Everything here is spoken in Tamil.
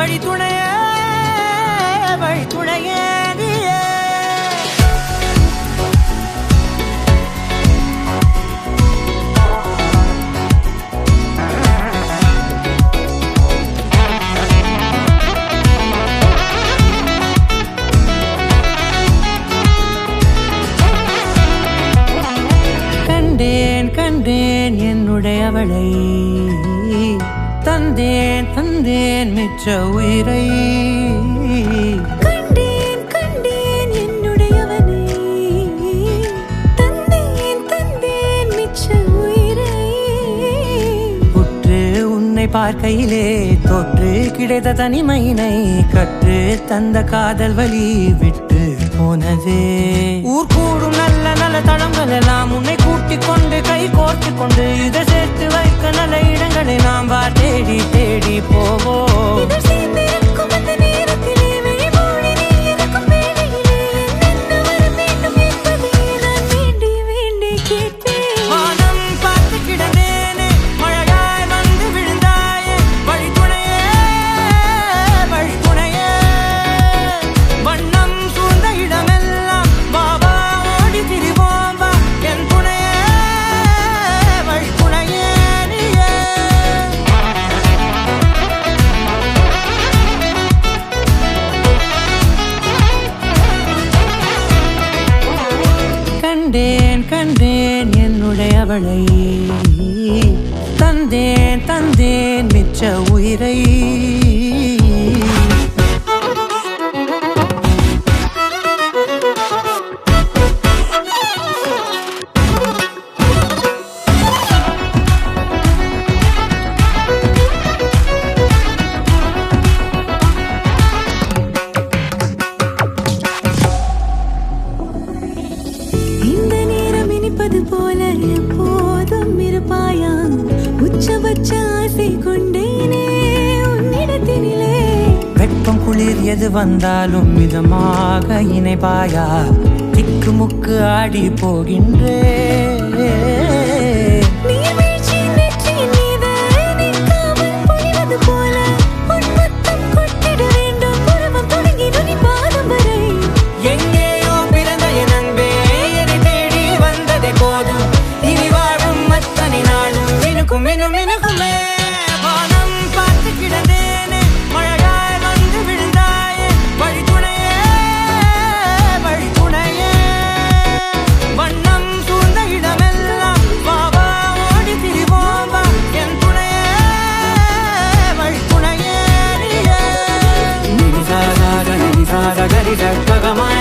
வழித்துணையே வழித்துணையே நீயே. கண்டேன் கண்டேன் என்னுடையவளை, தந்தேன் தந்தேன் மிச்ச உயிரை. கண்டேன் கண்டேன் என்னுடையவனை, தந்தேன் தந்தேன் மிச்ச உயிரை. உற்று உன்னை பார்க்கையிலே தொற்று கிடைத்த தனிமையினை கற்று தந்த காதல் வலி விட்டு போனதே. ஊர் கூடும் நல்ல நல்ல தளங்கள் எல்லாம் உன்னை கூட்டிக் கொண்டு கை கோர்த்து கொண்டு இதை சேர்த்து வைக்க நல்ல இடங்களை நாம் வா தேடி தேடி போவோம். கண்டேன் கண்டேன் என்னுடையவளை, தந்தேன் தந்தேன் மிச்ச உயிரை. போல எப்போதும் இருப்பாயா, உச்சபட்ச ஆசை கொண்டேனே உன்னிடத்தினிலே. வெப்பம் குளிர் எது வந்தாலும் மிதமாக இணைப்பாயா, திக்கு முக்கு ஆடி போகின்றே. Gari